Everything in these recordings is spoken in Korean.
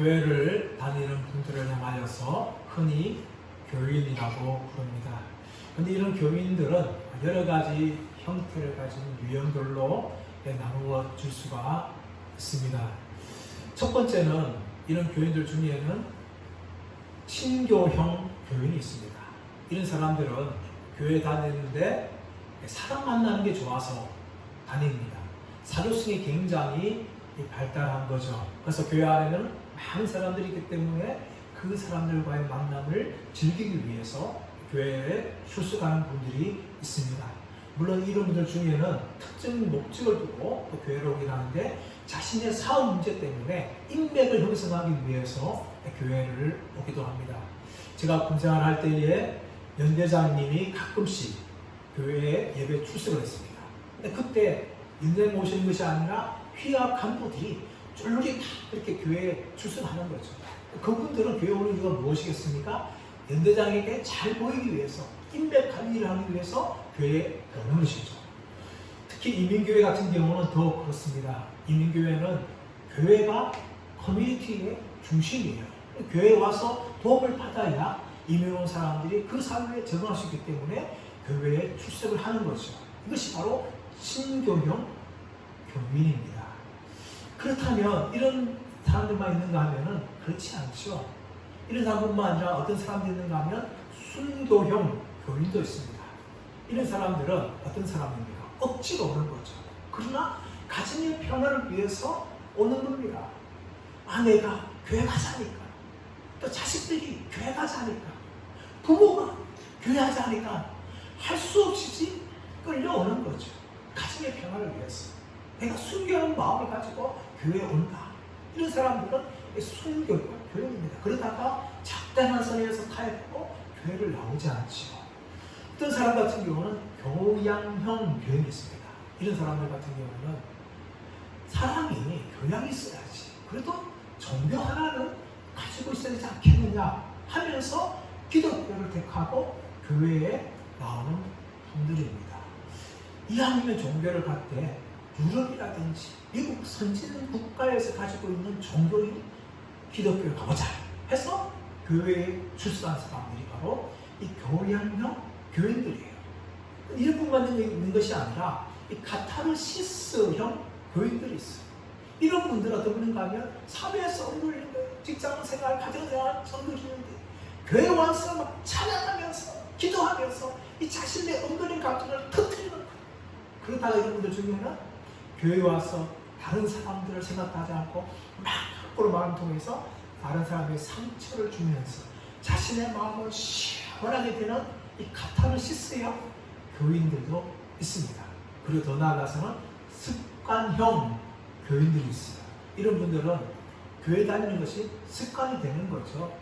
교회를 다니는 분들을 향하여서 흔히 교인이라고 부릅니다. 그런데 이런 교인들은 여러 가지 형태를 가진 유형들로 나누어 줄 수가 있습니다. 첫 번째는 이런 교인들 중에는 친교형 교인이 있습니다. 이런 사람들은 교회 다니는데 사람 만나는 게 좋아서 다닙니다. 사교성이 굉장히 발달한 거죠. 그래서 교회 안에는 많은 사람들이 있기 때문에 그 사람들과의 만남을 즐기기 위해서 교회에 출석하는 분들이 있습니다. 물론 이런 분들 중에는 특정 목적을 두고 또 교회를 오긴 하는데 자신의 사업 문제 때문에 인맥을 형성하기 위해서 교회를 오기도 합니다. 제가 군생활 할 때에 연대장님이 가끔씩 교회에 예배 출석을 했습니다. 근데 그때 연대장 오시는 것이 아니라 휘하 간부들이 쫄르게 다 이렇게 교회에 출석하는 거죠. 그분들은 교회 오는 이유가 무엇이겠습니까? 연대장에게 잘 보이기 위해서, 인맥 관리를 하기 위해서 교회에 오는 것이죠. 특히 이민교회 같은 경우는 더 그렇습니다. 이민교회는 교회가 커뮤니티의 중심이에요. 교회에 와서 도움을 받아야 이민 온 사람들이 그 사회에 적응할 수 있기 때문에 교회에 출석을 하는 거죠. 이것이 바로 신교형 교민입니다. 그렇다면 이런 사람들만 있는가 하면은 그렇지 않죠. 이런 사람뿐만 아니라 어떤 사람들이 있는가 하면 순교형 교인도 있습니다. 이런 사람들은 어떤 사람입니까? 억지로 오는 거죠. 그러나 가정의 평화를 위해서 오는 겁니다. 아내가 교회 가자니까, 또 자식들이 교회 가자니까, 부모가 교회 하자니까 할 수 없이 끌려오는 거죠. 가정의 평화를 위해서. 내가 순교하는 마음을 가지고 교회에 온다. 이런 사람들은 순교가 교회입니다. 그러다가 작당한 선에서 타협하고 교회를 나오지 않죠. 어떤 사람 같은 경우는 교양형 교인이 있습니다. 이런 사람들 같은 경우는 사람이 교양이 있어야지. 그래도 종교 하나는 가지고 있어야 되지 않겠느냐 하면서 기독교를 택하고 교회에 나오는 분들입니다. 이왕이면 종교를 갖되 유럽이라든지 미국 선진 국가에서 가지고 있는 종교인 기독교를 가보자 해서 교회에 출석한 사람들이 바로 이 교양형 교인들이에요. 이런 분만 있는 것이 아니라 이 카타르시스형 교인들이 있어요. 이런 분들은 어떤 분인가 하면 사회에서 엉글리는 거예요. 직장생활, 가정생활 엉글리는데 교회 와서 막 찬양하면서 기도하면서 이 자신의 엉글린 감정을 터뜨리는 거예요. 그러다가 이런 분들 중에는 교회 와서 다른 사람들을 생각하지 않고 막 함부로 마음 통해서 다른 사람의 상처를 주면서 자신의 마음을 시원하게 되는 이 카타르시스형 교인들도 있습니다. 그리고 더 나아가서는 습관형 교인들이 있어요. 이런 분들은 교회 다니는 것이 습관이 되는 거죠.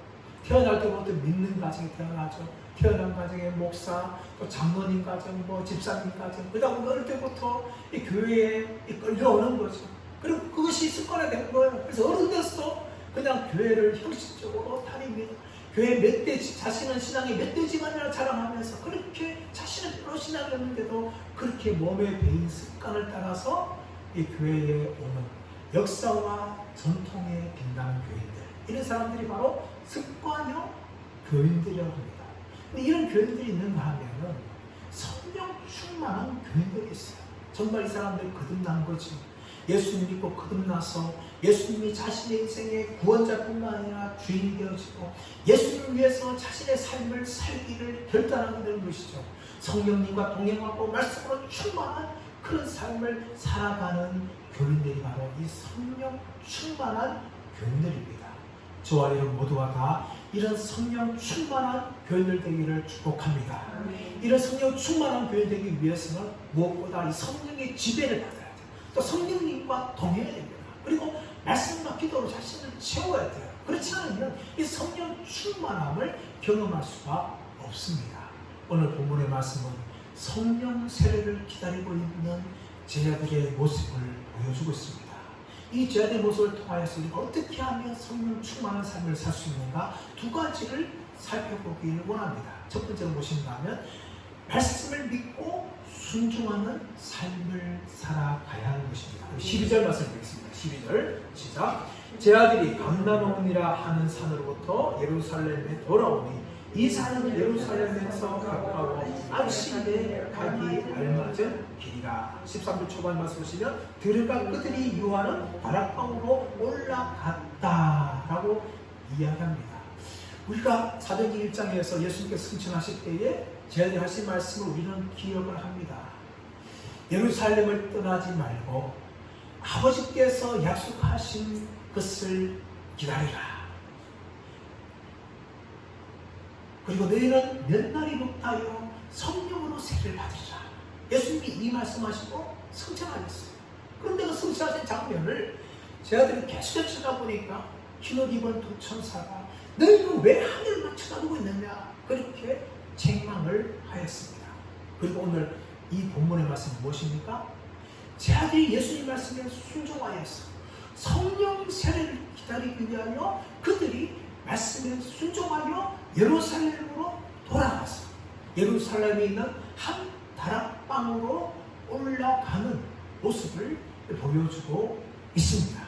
태어날 때부터 믿는 가정에 태어나죠. 태어난 가정의 목사, 또 장로님 가정, 집사님 가정, 그러다 보면 어릴 때부터 이 교회에 끌려오는 거죠. 그리고 그것이 습관화된 거예요. 그래서 어른 돼서도 그냥 교회를 형식적으로 다닙니다. 교회 멧돼지, 자신은 신앙의 멧돼지만이라 자랑하면서 그렇게 자신은 별로 신앙이 없는데도 그렇게 몸에 배인 습관을 따라서 이 교회에 오는 역사와 전통에 빛나는 교인들, 이런 사람들이 바로 습관형 교인들이라고 합니다. 근데 이런 교인들이 있는가 하면은 성령 충만한 교인들이 있어요. 정말 이 사람들이 거듭난 거지. 예수님 믿고 거듭나서 예수님이 자신의 인생의 구원자뿐만 아니라 주인이 되어지고 예수님을 위해서 자신의 삶을 살기를 결단하게 되는 것이죠. 성령님과 동행하고 말씀으로 충만한 그런 삶을 살아가는 교인들이 바로 이 성령 충만한 교인들입니다. 저와 여러분 모두가 다 이런 성령 충만한 교인들 되기를 축복합니다. 이런 성령 충만한 교인 되기 위해서는 무엇보다 이 성령의 지배를 받아야 돼요. 또 성령님과 동행해야 됩니다. 그리고 말씀과 기도로 자신을 채워야 돼요. 그렇지 않으면 이 성령 충만함을 경험할 수가 없습니다. 오늘 본문의 말씀은 성령 세례를 기다리고 있는 제자들의 모습을 보여주고 있습니다. 이 제자들의 모습을 통하여서 우리가 어떻게 하면 성령 충만한 삶을 살 수 있는가 두 가지를 살펴보기를 원합니다. 첫 번째로 무엇인가 하면 말씀을 믿고 순종하는 삶을 살아가야 하는 것입니다. 12절 말씀 드리겠습니다. 12절 시작. 제 아들이 감람원이라 하는 산으로부터 예루살렘에 돌아오니 이 산은 예루살렘에서 가까워 안식일에 가기 알맞은 길이라. 13절 초반 말씀 보시면 들과 그들이 유하는 다락방으로 올라갔다라고 이야기합니다. 우리가 사도행전 1장에서 예수님께서 승천하실 때에 제자들이 하신 말씀을 우리는 기억을 합니다. 예루살렘을 떠나지 말고 아버지께서 약속하신 것을 기다리라. 그리고 너희는 몇 날이 못하여 성령으로 세례를 받으리라. 예수님이 이 말씀하시고 승천하셨어요. 그런데 그 승천하신 장면을 제자들이 계속 쳐다보니까 흰옷 입은 두 천사가 너희는 왜 하늘만 쳐다보고 있느냐 그렇게 책망을 하였습니다. 그리고 오늘 이 본문의 말씀은 무엇입니까? 제자들이 예수님 말씀에 순종하였어. 성령 세례를 기다리기 위하여 그들이 말씀에 순종하여 예루살렘으로 돌아가서 예루살렘에 있는 한 다락방으로 올라가는 모습을 보여주고 있습니다.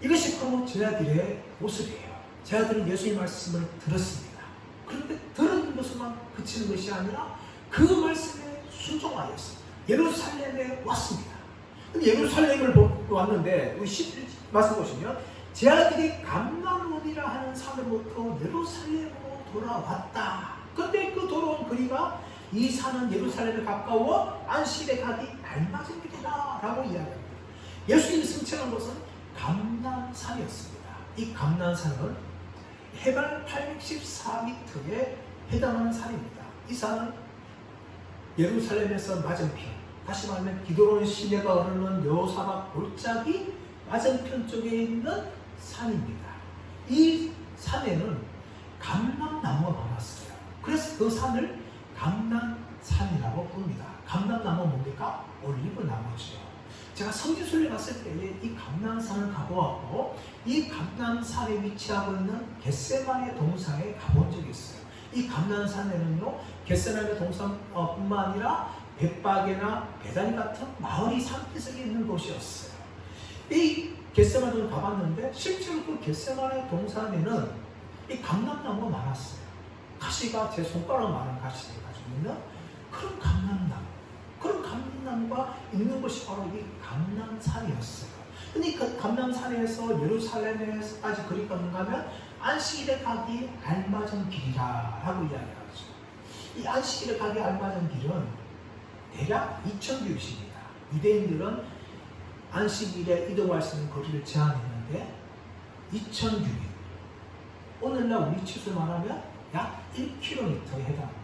이것이 바로 제자들의 모습이에요. 제자들은 예수의 말씀을 들었습니다. 그런데 들은 것만 그치는 것이 아니라 그 말씀에 순종하였어 예루살렘에 왔습니다. 예루살렘을 왔는데 우리 11절 말씀 보시면 제자들이 감람원이라 하는 산으로부터 예루살렘으로 돌아왔다. 근데 그 돌아온 거리가 이 산은 예루살렘에 가까워 안식일에 가기 알맞은 길이다 라고 이야기합니다. 예수님이 승천한 것은 감람산이었습니다. 이 감람산은 해발 814m에 해당하는 산입니다. 이 산은 예루살렘에서 맞은편, 다시 말하면 기드론 시내가 흐르는 여호사박 골짜기 맞은편 쪽에 있는 산입니다. 이 산에는 감람나무가 많았어요. 그래서 그 산을 감람산이라고 부릅니다. 감람나무 뭡니까? 올리브 나무죠. 제가 성지순례 갔을 때에 이 감람산을 가보았고 이 감람산에 위치하고 있는 겟세마네 동산에 가본 적이 있어요. 이 감람산에는요 겟세마네 동산뿐만 아니라 벳박이나 베다니 같은 마을이 산기슭에 있는 곳이었어요. 이 겟세마네를 가봤는데 실제로 그 겟세마네 동산에는 이 감람나무가 많았어요. 가시가 제 손가락만한 가시를 가지고 있는 그런 감람나무. 그런 감람나무가 있는 것이 바로 이 감람산이었어요. 근데 그 감람산에서 예루살렘에까지 거리 걷는가 하면 안식일에 가기 알맞은 길이라 라고 이야기하죠. 이 안식일에 가기 알맞은 길은 대략 2000규빗입니다. 유대인들은 안식일에 이동할 수 있는 거리를 제한했는데 2000규빗. 오늘날 우리 치수로 말하면 약 1km에 해당합니다.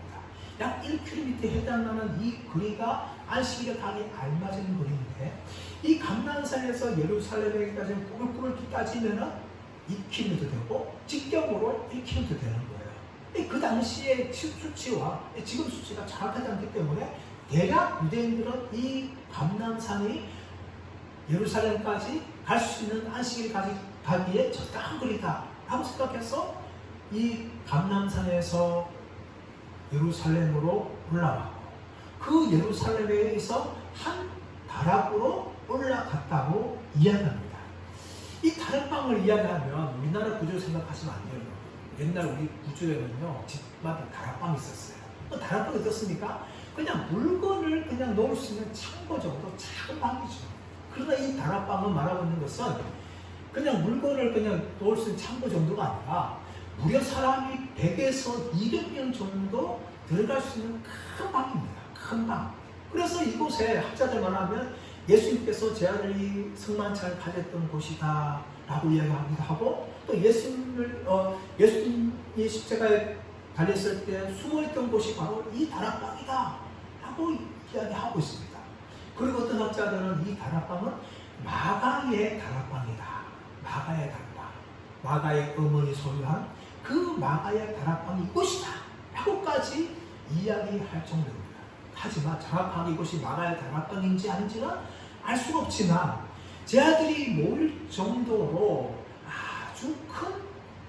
약 1km에 해당하는 이 거리가 안식일에 가기 알맞은 거리인데 이 감람산에서 예루살렘에까지 꾸물꾸물 따지면 2km 되고 직경으로 1km 되는 거예요. 그 당시의 수치와 지금 수치가 정확하지 않기 때문에 대략 유대인들은 이 감람산이 예루살렘까지 갈 수 있는 안식일 가기에 적당한 거리다 라고 생각해서 이 감람산에서 예루살렘으로 올라가고 그 예루살렘에서 한 다락으로 올라갔다고 이야기합니다. 이 다락방을 이야기하면 우리나라 구조 생각하시면 안 돼요. 옛날 우리 구조에는요 집마다 다락방이 있었어요. 그 다락방이 어떻습니까? 그냥 물건을 그냥 놓을 수 있는 창고 정도 작은 방이죠. 그러나 이 다락방을 말하고 있는 것은 그냥 물건을 그냥 놓을 수 있는 창고 정도가 아니라 무려 사람이 100에서 200명 정도 들어갈 수 있는 큰 방입니다. 큰 방. 그래서 이곳에 학자들 말하면 예수님께서 제 아들이 성만찬을 가졌던 곳이다 라고 이야기하기도 하고 또 예수님이 십자가에 달렸을 때 숨어있던 곳이 바로 이 다락방이다 라고 이야기하고 있습니다. 그리고 어떤 학자들은 이 다락방은 마가의 다락방이다. 마가의 다락방. 마가의 어머니 소유한 그 마가의 다락방이 이곳이다 라고까지 이야기할 정도입니다. 하지만 정확하게 이곳이 마가의 다락방인지 아닌지는 알 수가 없지만 제 아들이 모일 정도로 아주 큰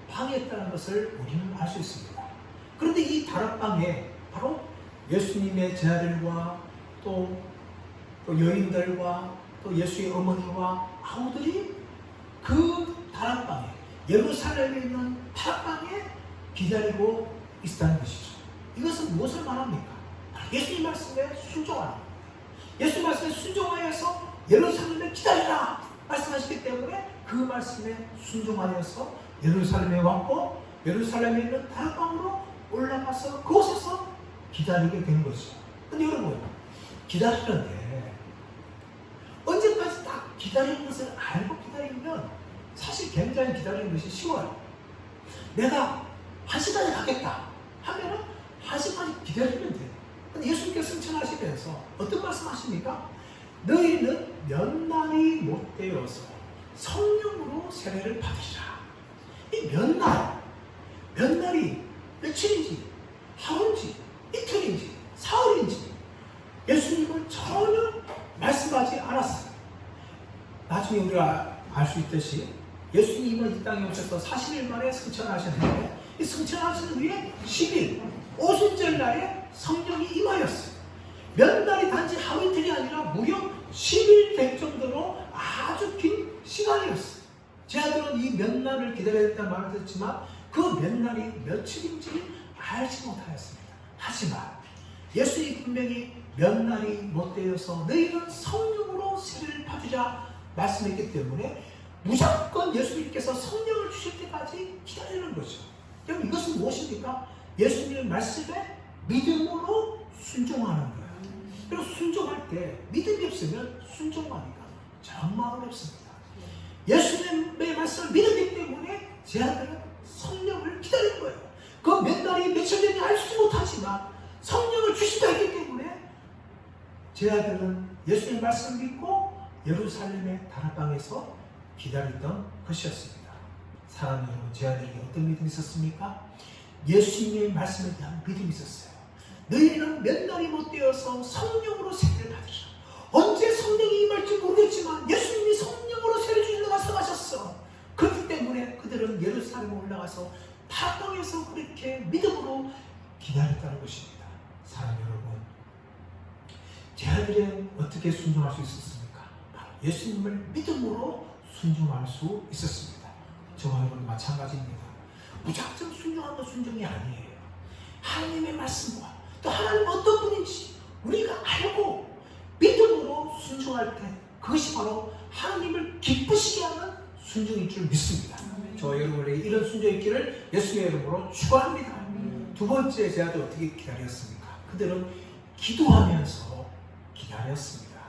방이었다는 것을 우리는 알 수 있습니다. 그런데 이 다락방에 바로 예수님의 제자들과 또 여인들과 또 예수의 어머니와 아우들이 그 다락방에, 예루살렘에 있는 다락방에 기다리고 있다는 것이죠. 이것은 무엇을 말합니까? 예수님 말씀에 순종하는 겁니다. 예수님 말씀에 순종하여서 예루살렘에 기다리라 말씀하시기 때문에 그 말씀에 순종하여서 예루살렘에 왔고, 예루살렘에 있는 다락방으로 올라가서 그곳에서 기다리게 된 것이죠. 근데 여러분, 기다리는데 언제까지 딱 기다리는 것을 알고 기다리면 사실 굉장히 기다리는 것이 쉬워요. 내가 1시간에 가겠다 하면은 1시간이 기다리면 돼요. 근데 예수님께서 승천하시면서 어떤 말씀하십니까? 너희는 몇 날이 못 되어서 성령으로 세례를 받으시라. 이 몇 날이 며칠인지, 하루인지, 이틀인지, 사흘인지 예수님은 전혀 말씀하지 않았어요. 나중에 우리가 알 수 있듯이 예수님은 이 땅에 오셔서 40일 만에 승천하셨는데, 이 승천하신 후에 10일 오순절 날에 성령이 임하였어요. 몇 날이 단지 하루 이틀이 아니라 무려 10일 될 정도로 아주 긴 시간이었어요. 제 아들은 이 몇 날을 기다려야 된다는 말을 듣지만 그 몇 날이 며칠인지 알지 못하였습니다. 하지만 예수님이 분명히 몇 날이 못 되어서 너희는 성령으로 세례를 받으라 말씀했기 때문에 무조건 예수님께서 성령을 주실 때까지 기다리는 거죠. 그럼 이것은 무엇입니까? 예수님의 말씀에 믿음으로 순종하는 거예요. 그리고 순종할 때 믿음이 없으면 순종하기가 정말 어렵습니다. 예수님의 말씀을 믿었기 때문에 제 아들은 성령을 기다리는 거예요. 그 몇 날이 며칠 전에 알지 못하지만 성령을 주신다 했기 때문에 제 아들은 예수님의 말씀을 믿고 예루살렘의 다락방에서 기다렸던 것이었습니다. 사랑하는 여러분, 제 아들에게 어떤 믿음이 있었습니까? 예수님의 말씀에 대한 믿음이 있었어요. 너희는 몇 날이 못 되어서 성령으로 세례를 받으시라. 언제 성령이 임할지 모르겠지만 예수님이 성령으로 세례 주시려고 말씀하셨어. 그렇기 때문에 그들은 예루살렘에 올라가서 다락방에서 그렇게 믿음으로 기다렸다는 것입니다. 사랑하는 여러분, 제 아들은 어떻게 순종할 수 있었습니까? 바로 예수님을 믿음으로 순종할 수 있었습니다. 저와 여러분 마찬가지입니다. 무작정 순종하는 순종이 아니에요. 하나님의 말씀과 또 하나님 어떤 분인지 우리가 알고 믿음으로 순종할 때 그것이 바로 하나님을 기쁘시게 하는 순종일 줄 믿습니다. 저와 여러분에게 이런 순종이 있기를 예수님의 이름으로 축원합니다. 두 번째, 제 아들 어떻게 기다렸습니까? 그들은 기도하면서 기다렸습니다.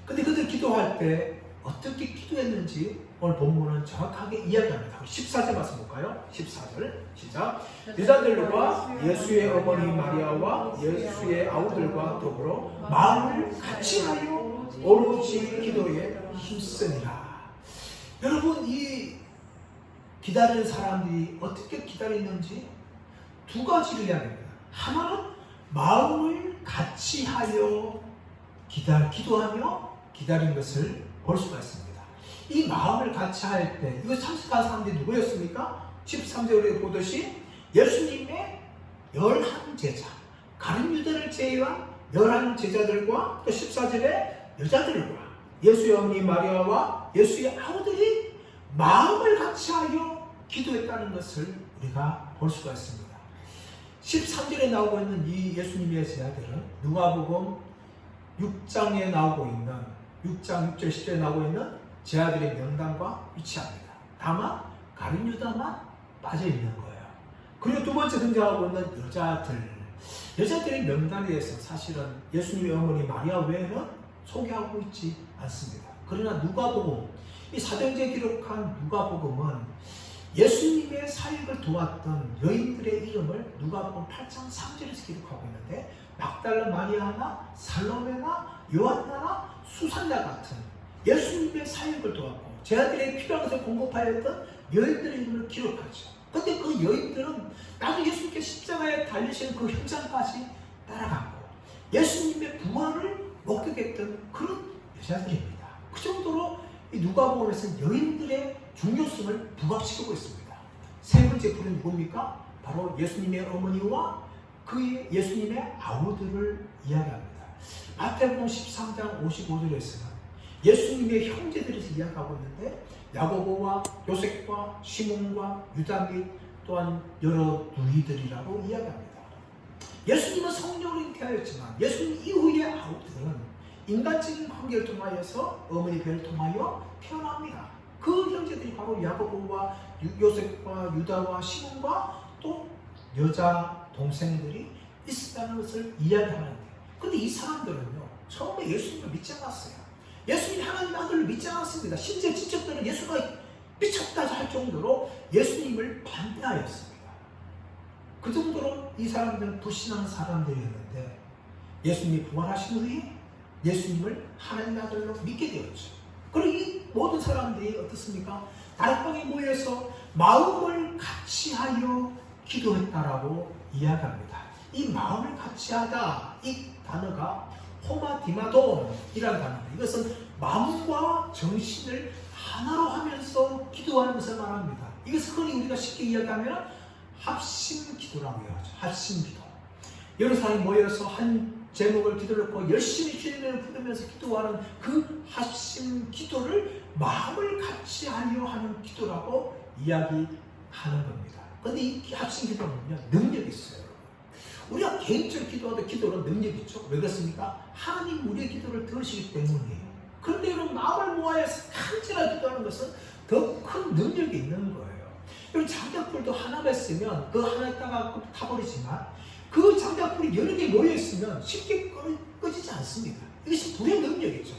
근데 그들 기도할 때 어떻게 기도했는지 오늘 본문은 정확하게 이야기합니다. 14절 말씀 볼까요? 14절 시작. 여자들과 예수의 어머니 마리아와 예수의 아우들과 더불어 마음을 같이 하여 오로지 기도에 힘쓰니라. 여러분, 이 기다리는 사람들이 어떻게 기다리는지 두 가지를 이야기합니다. 하나는 마음을 같이 하여 기도하며 기다린 것을 볼 수가 있습니다. 이 마음을 같이 할 때 이거 참석한 사람들이 누구였습니까? 13절에 보듯이 예수님의 11제자, 가룟 유다를 제외한 11제자들과 또 14절에 여자들과 예수의 어머니 마리아와 예수의 아우들이 마음을 같이 하여 기도했다는 것을 우리가 볼 수가 있습니다. 13절에 나오고 있는 이 예수님의 제자들은 누가복음 6장에 나오고 있는 6장 6절 10절에 나오고 있는 제자들의 명단과 위치합니다. 다만 가룟 유다만 빠져 있는 거예요. 그리고 두 번째 등장하고 있는 여자들의 명단에 대해서 사실은 예수님의 어머니 마리아 외에는 소개하고 있지 않습니다. 그러나 누가복음, 이 사도행전에 기록한 누가복음은 예수님의 사역을 도왔던 여인들의 이름을 누가복음 8장 3절에서 기록하고 있는데 막달라 마리아나 살로메나 요한나나 수산자 같은 예수님의 사역을 도왔고 제자들의 필요한 것을 공급하였던 여인들의 이름을 기록하죠. 그런데 그 여인들은 나도 예수님께 십자가에 달리시는 그 현장까지 따라갔고 예수님의 부활을 목격했던 그런 여자들입니다. 그 정도로 이 누가복음에서는 여인들의 중요성을 부각시키고 있습니다. 세 번째 분은 누굽니까? 바로 예수님의 어머니와 그의 예수님의 아우들을 이야기합니다. 마태복음 13장 55절에서는 예수님의 형제들에서 이야기하고 있는데 야고보와 요셉과 시몬과 유다 및 또한 여러 누이들이라고 이야기합니다. 예수님은 성령으로 잉태하였지만 예수님 이후의 아우들은 인간적인 관계를 통하여서 어머니 배를 통하여 태어납니다. 그 형제들이 바로 야고보와 요셉과 유다와 시몬과 또 여자 동생들이 있었다는 것을 이야기하는데, 근데 이 사람들은요 처음에 예수님을 믿지 않았어요. 예수님이 하나님의 아들을 믿지 않았습니다. 심지어 친척들은 예수가 미쳤다 할 정도로 예수님을 반대하였습니다. 그 정도로 이 사람들은 불신하는 사람들이었는데 예수님이 부활하신 후에 예수님을 하나님의 아들로 믿게 되었죠. 그리고 이 모든 사람들이 어떻습니까? 다락방에 모여서 마음을 같이하여 기도했다라고 이야기합니다. 이 마음을 같이하다, 이 단어가 호마디마돈이라는 단어입니다. 이것은 마음과 정신을 하나로 하면서 기도하는 것을 말합니다. 이것을 흔히 우리가 쉽게 이야기하면 합심 기도라고 하죠. 합심 기도. 여러 사람이 모여서 한 제목을 기도를 놓고 열심히 주님을 부르면서 기도하는 그 합심 기도를 마음을 같이 하려 하는 기도라고 이야기하는 겁니다. 그런데 이 합심 기도는요 능력이 있어요. 우리가 개인적으로 기도하던 기도는 능력이 있죠. 왜 그렇습니까? 하나님 우리의 기도를 들으시기 때문이에요. 그런데 이런 마음을 모아서 간절하게 기도하는 것은 더 큰 능력이 있는 거예요. 여러분 장작불도 하나만 쓰면 그 하나에다가 타버리지만 그 장작불이 여러 개 모여있으면 쉽게 꺼지지 않습니다. 이것이 불의 능력이죠.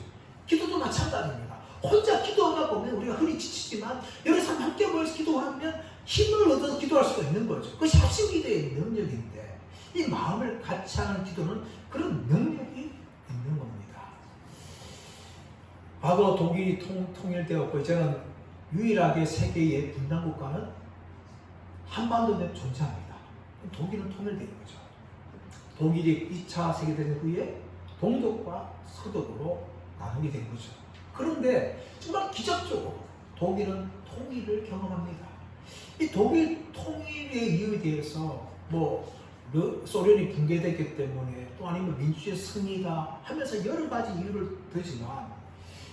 기도도 마찬가지입니다. 혼자 기도하다 보면 우리가 흔히 지치지만 여러 사람 함께 모여서 기도하면 힘을 얻어서 기도할 수가 있는 거죠. 그것이 합심 기도의 능력인데 이 마음을 같이 하는 기도는 그런 능력이 있는 겁니다. 과거 독일이 통일되었고 이제는 유일하게 세계의 분단국가는 한반도 내에 존재합니다. 독일은 통일된 거죠. 독일이 2차 세계대전 후에 동독과 서독으로 나누게 된 거죠. 그런데 정말 기적적으로 독일은 통일을 경험합니다. 이 독일 통일의 이유에 대해서 소련이 붕괴됐기 때문에 또 아니면 민주주의 승리다 하면서 여러 가지 이유를 들지만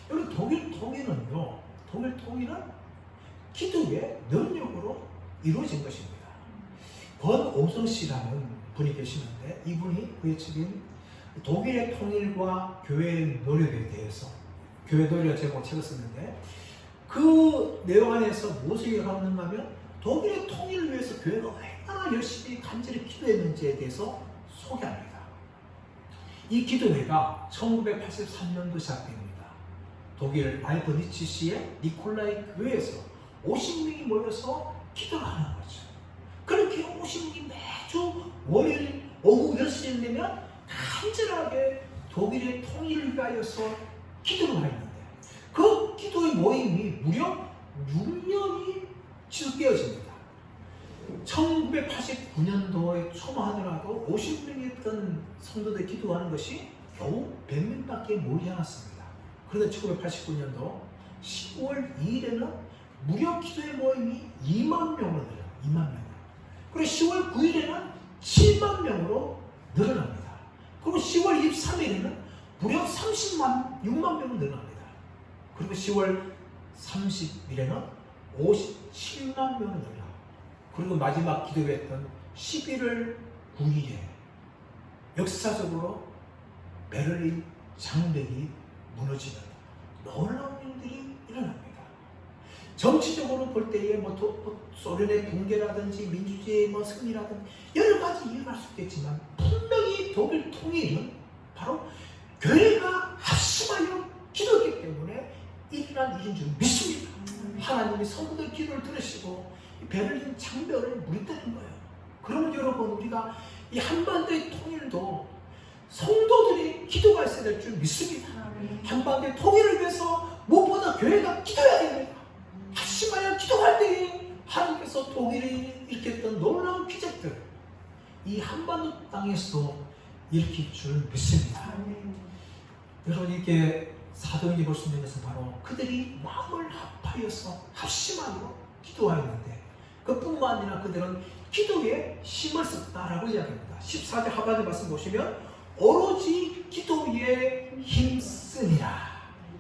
여러분 독일 통일은 기도의 능력으로 이루어진 것입니다. 권오성 씨라는 분이 계시는데 이분이 그의 책인 독일의 통일과 교회의 노력에 대해서 교회 노력 제목 책을 썼는데 그 내용 안에서 무엇을 얘기하는가 하면 독일의 통일을 위해서 교회가 얼마나 열심히 간절히 기도했는지에 대해서 소개합니다. 이 기도회가 1983년도 시작됩니다. 독일 라이프니치시의 니콜라이 교회에서 50명이 모여서 기도를 하는 거죠. 그렇게 50명이 매주 월요일 오후 10시에 되면 간절하게 독일의 통일을 위하여서 기도를 하는데 그 기도의 모임이 무려 6년이 지속되어집니다. 1989년도에 초마하더라도 50명이 있던 성도들 기도하는 것이 겨우 100명밖에 모이지 않았습니다. 그런데 1989년도 10월 2일에는 무려 기도의 모임이 2만 명으로 늘어요. 2만 명으로. 그리고 10월 9일에는 7만 명으로 늘어납니다. 그리고 10월 23일에는 무려 6만 명으로 늘어납니다. 그리고 10월 30일에는 57만 명으로 늘어납니다. 그리고 마지막 기도했던 11월 9일에 역사적으로 베를린 장벽이 무너지는 놀라운 일들이 일어납니다. 정치적으로 볼 때에 소련의 붕괴라든지 민주주의의 승리라든지 여러 가지 이해할 수 있겠지만 분명히 독일 통일은 바로 교회가 합심하여 기도했기 때문에 일어난 일인 줄 믿습니다. 하나님이 성도들 기도를 들으시고 베를린 장벽을 무너뜨린 거예요. 그러면 여러분 우리가 이 한반도의 통일도 성도들이 기도가 있어야 될 줄 믿습니다. 한반도의 통일을 위해서 무엇보다 교회가 기도해야 됩니다. 합심하여 기도할 때에 하나님께서 독일이 일으켰던 놀라운 기적들 이 한반도 땅에서도 일으킬 줄 믿습니다. 여러분 이렇게 사도행전이 볼 수 있는 것은 바로 그들이 마음을 합하여서 합심하여 기도하였는데 그뿐만 아니라 그들은 기도에 힘을 썼다라고 이야기합니다. 14절 하반절 말씀 보시면 오로지 기도에 힘쓰니라.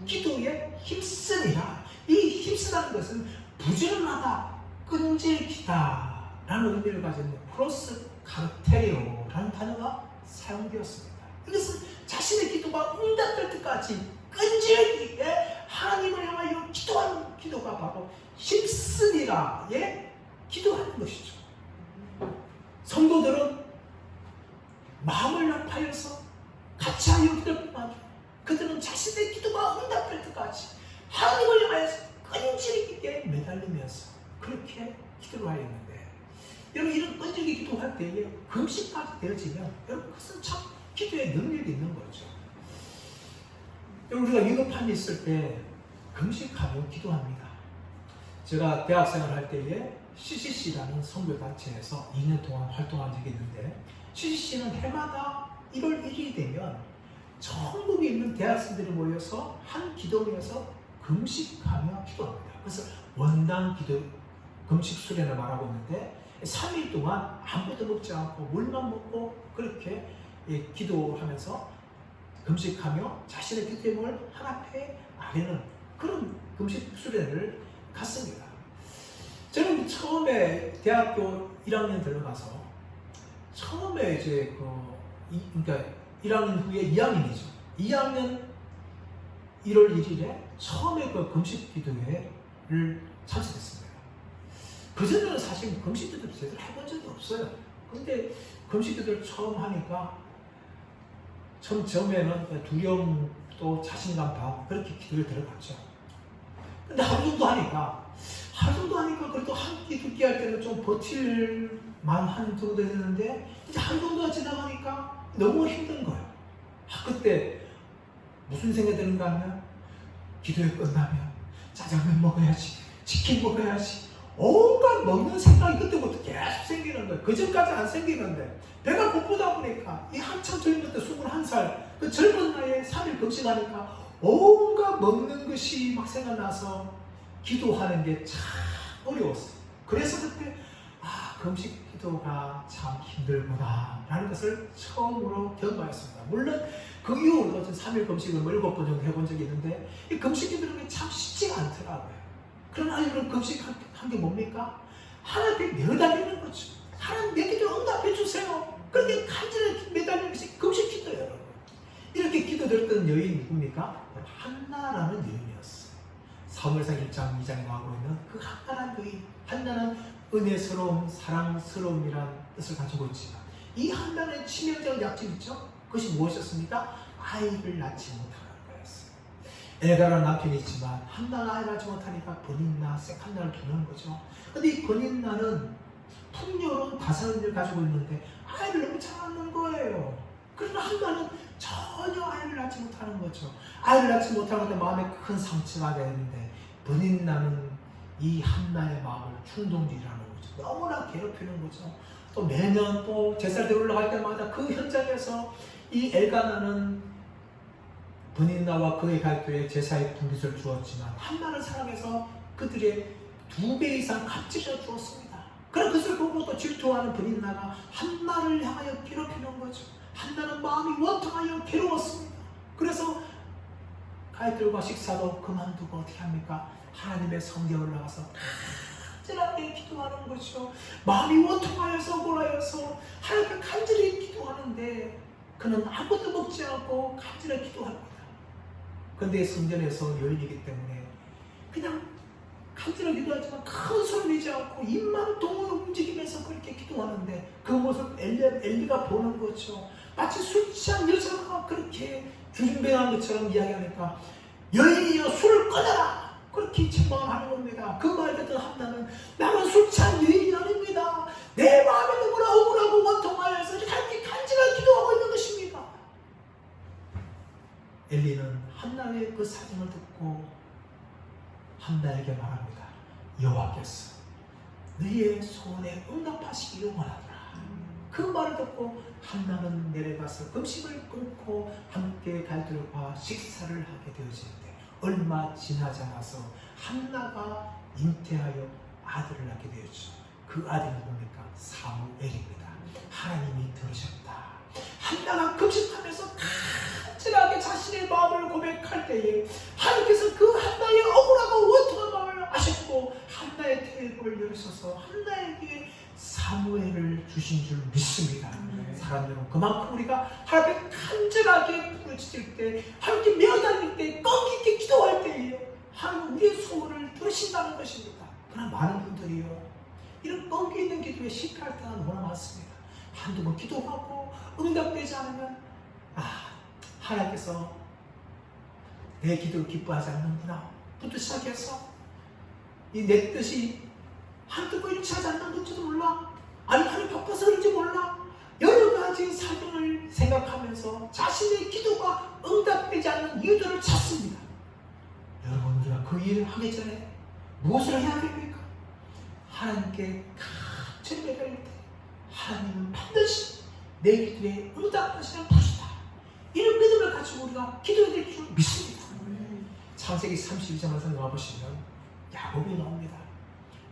기도에 힘쓰니라. 이 힘쓰다는 것은 부지런하다, 끈질기다 라는 의미를 가진 크로스 카르테리오라는 단어가 사용되었습니다. 이것은 자신의 기도가 응답될 때까지 끈질기게 하나님을 향하여 기도하는 기도가 바로 힘쓰리라의 기도하는 것이죠. 성도들은 마음을 합하여서 같이 하여 기도를 하죠. 그들은 자신의 기도가 응답될 때까지 하나님을 향하여서 끈질기게 매달리면서 그렇게 기도를 하였는데, 여러분 이런 끈질기게 기도할 때에 금식까지 되어지면 여러분 그것은 참 기도에 능력이 있는 거죠. 우리가 위급함이 있을 때 금식하며 기도합니다. 제가 대학생활 할 때에 CCC라는 선교단체에서 2년 동안 활동한 적이 있는데, CCC는 해마다 1월 1일이 되면 전국에 있는 대학생들이 모여서 한 기도원에서 금식하며 기도합니다. 그래서 원당 기도 금식 수련을 말하고 있는데 3일 동안 아무것도 먹지 않고 물만 먹고 그렇게 기도하면서 금식하며 자신의 기도임을 하나님께 아뢰는 그런 금식 수련을 갔습니다. 저는 처음에 대학교 1학년 들어가서 처음에 이제 그러니까 1학년 후에 2학년이죠. 2학년 1월 1일에 처음에 그 금식 기도회를 참석했습니다. 그전에는 사실 금식 기도를 제대로 해본 적이 없어요. 근데 금식 기도를 처음 하니까 처음에는 두려움 또 자신감 다 그렇게 기도를 들어갔죠. 근데 하루 정도 하니까 그래도 한 끼, 두 끼 할 때는 좀 버틸만 한 정도 됐는데 이제 하루 정도가 지나가니까 너무 힘든 거예요. 그때 무슨 생각이 드는가 하면 기도회 끝나면 짜장면 먹어야지, 치킨 먹어야지, 온갖 먹는 생각이 그때부터 계속 생기는 거예요. 그전까지 안 생기는데 배가 고프다 보니까 이 한참 젊은 때 21살 그 젊은 나이에 3일 금식하니까 온갖 먹는 것이 막 생각나서 기도하는 게 참 어려웠어요. 그래서 그때 금식 기도가 참 힘들구나 라는 것을 처음으로 경험하였습니다. 물론 그 이후로도 3일 금식을 7번 정도 해본 적이 있는데 이 금식 기도는 참 쉽지가 않더라고요. 그러나 이런 금식한 게 뭡니까? 하나님께 매달리는 거죠. 하나님 내 기도를 응답해 주세요. 그렇게 간절히 매달리는 것이 금식 기도예요, 여러분. 이렇게 기도드렸던 여인이 누굽니까? 한나라는 여인이었어요. 사무엘상 1장 2장에 나오고 있는 그 한나라는 여인. 한나는 은혜스러움, 사랑스러움이라는 뜻을 가지고 있지만 이 한나라의 치명적인 약점이 있죠? 그것이 무엇이었습니까? 아이를 낳지 못하는 거였어요. 엘가라는 남편이 있지만 한나가 아이를 낳지 못하니까 버닌나, 색한나를 두는 거죠. 근데 이 버닌나는 풍요로운 다산을 가지고 있는데 아이를 너무 잘 낳는 거예요. 그러나 한나는 전혀 아이를 낳지 못하는 거죠. 아이를 낳지 못하는 건데 마음에 큰 상처가 되는데 버닌나는 이 한나의 마음을 충동질하는 거죠. 너무나 괴롭히는 거죠. 또 매년 또 제사를 올라갈 때마다 그 현장에서 이 엘가나는 버닌나와 그의 갈도에 제사의 분깃을 주었지만 한나를 사랑해서 그들의 2배 이상 값지어 주었습니다. 그런 것을 보고 또 질투하는 버닌나가 한나를 향하여 괴롭히는 거죠. 한나는 마음이 원통하여 괴로웠습니다. 그래서 가이들과 식사도 그만두고 어떻게 합니까? 하나님의 성경에 올라가서 간절하게 기도하는 거죠. 마음이 원통하여서 골하여서 하나님께 간절히 기도하는데 그는 아무것도 먹지 않고 간절히 기도합니다. 그런데 성전에서 여인이기 때문에 그냥 간절하게 기도하지만 큰 소리 내지 않고 입만 동을 움직이면서 그렇게 기도하는데 그 모습 엘리가 보는 거죠. 마치 술 취한 여자가 그렇게 주중배한 것처럼 이야기하니까 여인이여 술을 끊어라! 그렇게 책망하는 겁니다. 그 말 듣던 한나는 나는 술 취한 여인이 아닙니다. 내 마음이 너무나 억울하고 원통하여서 이렇게 간절하게 기도하고 있는 것입니다. 엘리는 한나의 그 사정을 듣고 한나에게 말합니다. 여호와께서 너희의 소원에 응답하시기를 원하노라. 그 말을 듣고 한나는 내려가서 금식을 끊고 함께 갈들과 식사를 하게 되어지는데 얼마 지나지 않아서 한나가 잉태하여 아들을 낳게 되었죠. 그 아들은 뭡니까? 사무엘입니다. 하나님이 들으셨다. 한나가 금식하면서 간절하게 자신의 마음을 고백할 때에 하나님께서 그 한나의 억울하고 원통한 벽을 열으셔서 한나에게 사무엘을 주신 줄 믿습니다. 사랑하는 여러분, 그만큼 우리가 하나님 앞에 간절하게 부르짖을 때, 하나님께 매어달릴 때, 끈기 있게 기도할 때에 하나님 우리의 소원을 들으신다는 것입니다. 그러나 많은 분들이요, 이런 끈기 있는 기도에 실패할 때가 너무나 많습니다. 한두 번 기도하고 응답되지 않으면 하나님께서 내 기도를 기뻐하지 않는구나 부터 시작해서 이 내 뜻이 한두 번 일치하지 않는 건지도 몰라, 아니 하나님 바빠서 그런지 몰라, 여러 가지 사정을 생각하면서 자신의 기도가 응답되지 않는 이유들을 찾습니다. 여러분, 우리가 그 일을 하기 전에 무엇을 해야 됩니까? 하나님께 간절히 매달릴 때 하나님은 반드시 내 기도에 응답하시는 분이다, 이런 믿음을 가지고 우리가 기도해야 될 줄 믿습니다. 창세기 32장에서 나와보시면 야곱이 나옵니다.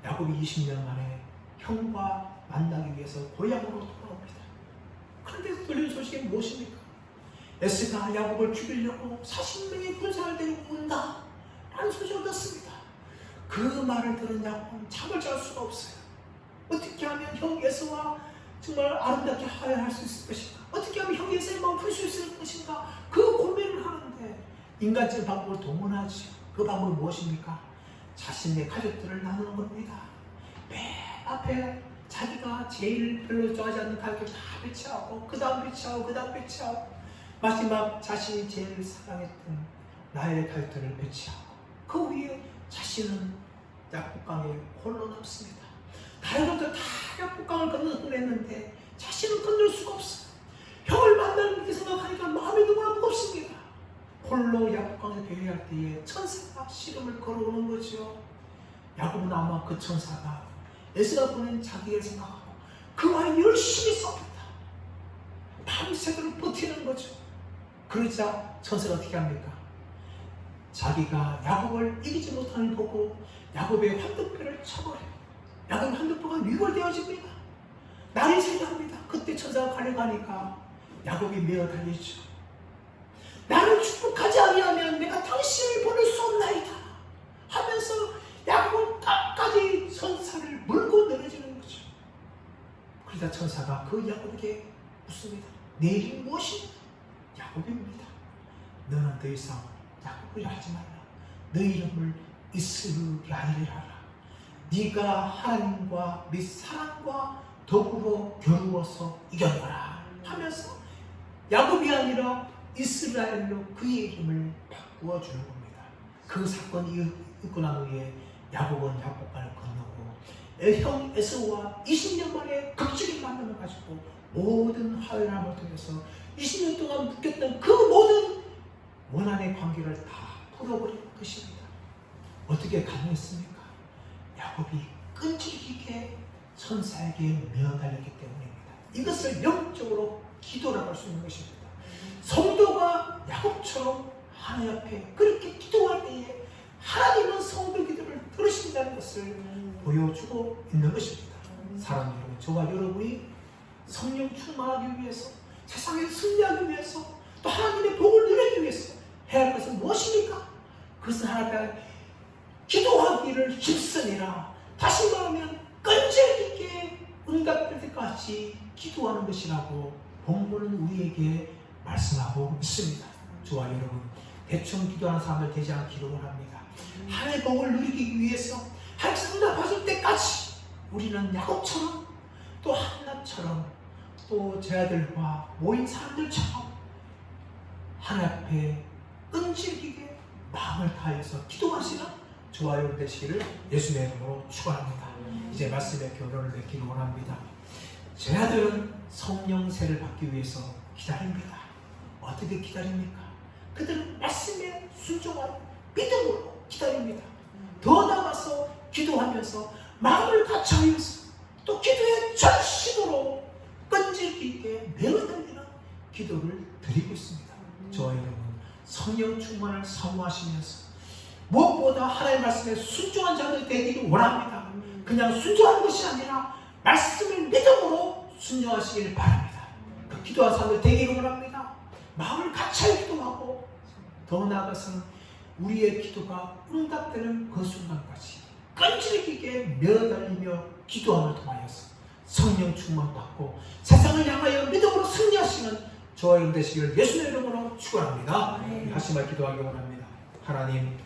야곱이 20년 만에 형과 만나기 위해서 고향으로 돌아옵니다. 그런데 들린 소식이 무엇입니까? 에스가 야곱을 죽이려고 40명의 군사를 데리고 온다 라는 소식을 듣습니다. 그 말을 들은 야곱은 잠을 잘 수가 없어요. 어떻게 하면 형 에서와 정말 아름답게 화해할 수 있을 것인가, 어떻게 하면 형 에서의 마음을 풀 수 있을 것인가, 그 고민을 하는데 인간적인 방법을 동원하지. 그 방법이 무엇입니까? 자신의 가족들을 나누는 겁니다. 맨 앞에 자기가 제일 별로 좋아하지 않는 가족을 다 배치하고, 그 다음 배치하고, 그 다음 배치하고, 마지막 자신이 제일 사랑했던 나의 가족들을 배치하고, 그 위에 자신은 약국강에 홀로 남습니다. 다른 것들 다 약국강을 건너냈는데 자신은 건널 수가 없어요. 형을 만나는 게 생각하니까 마음이 너무나 무겁습니다. 홀로 약국강에 배회할 때에 천사가 씨름을 걸어오는 거죠. 야곱은 아마 그 천사가 에스가 보낸 자기를 생각하고 그와 열심히 싸웁니다. 밤새도록 버티는 거죠. 그러자 천사가 어떻게 합니까? 자기가 야곱을 이기지 못하는 보고 야곱의 환도뼈를 쳐버려요. 야곱의 환도뼈가 위골되어집니다. 날이 새갑니다. 그때 천사가 가려가니까 야곱이 메어 달리죠. 나를 축복하지 아니하면 내가 당신을 보낼 수 없나이다 하면서 야곱은 끝까지 천사를 물고 내려지는 거죠. 그러다 천사가 그 야곱에게 묻습니다. 내 이름이 무엇이냐? 야곱입니다. 너는 더 이상 야곱이라 하지 말라. 너 이름을 이스라엘이라 하라. 네가 하나님과 네 사랑과 더불어 겨루어서 이겨내라 하면서 야곱이 아니라 이스라엘로 그의 이름을 바꾸어 주는 겁니다. 그 사건이 있고 난 후에 야곱은 약국강을 건너고 형 에서와 20년 만에 극적인 만남을 가지고 모든 화해함을 통해서 20년 동안 묶였던 그 모든 원한의 관계를 다 풀어버리는 것입니다. 어떻게 가능했습니까? 야곱이 끈질기게 천사에게 매어달렸기 때문입니다. 이것을 영적으로 기도라고 할 수 있는 것입니다. 성도가 야곱처럼 하나님 앞에 그렇게 기도할 때에 하나님은 성도 기도를 들으신다는 것을 보여주고 있는 것입니다. 사랑하는 여러분, 저와 여러분이 성령 충만하기 위해서, 세상에서 승리하기 위해서, 또 하나님의 복을 누리기 위해서 해야 할 것은 무엇입니까? 그것은 하나님 앞에 기도하기를 힘쓰니라. 다시 말하면 끈질기게 응답될 때까지 기도하는 것이라고 본문은 우리에게 말씀하고 있습니다. 저와 여러분, 대충 기도하는 사람들 되지 않기를 원합니다. 하나님의 복을 누리기 위해서 하나님께서 응답하실 때까지 우리는 야곱처럼 또 한나처럼 또 제 아들과 모인 사람들처럼 하나님 앞에 끈질기게 마음을 다해서 기도하시는 저와 여러분 되시기를 예수님의 이름으로 축원합니다. 이제 말씀의 결론을 맺기를 원합니다. 제 아들은 성령세를 받기 위해서 기다립니다. 어떻게 기다립니까? 그들은 말씀에 순종한 믿음으로 기다립니다. 더 나아가서 기도하면서 마음을 갖춰면서 또 기도의 전심으로 끈질기게 매어달리는 기도를 드리고 있습니다. 저와 여러분, 성령 충만을 사모하시면서 무엇보다 하나님의 말씀에 순종한 자들 되기를 원합니다. 그냥 순종하는 것이 아니라 말씀을 믿음으로 순종하시기를 바랍니다. 그 기도한 사람들 되기를 원합니다. 마음을 갖춰 기도하고 더 나아가서는 우리의 기도가 응답되는 그 순간까지 끈질기게 매달리며 기도함을 통하여서 성령 충만받고 세상을 향하여 믿음으로 승리하시는 저와 여러분 되시기를 예수님의 이름으로 축원합니다. 하시마 기도하기 원합니다. 하나님,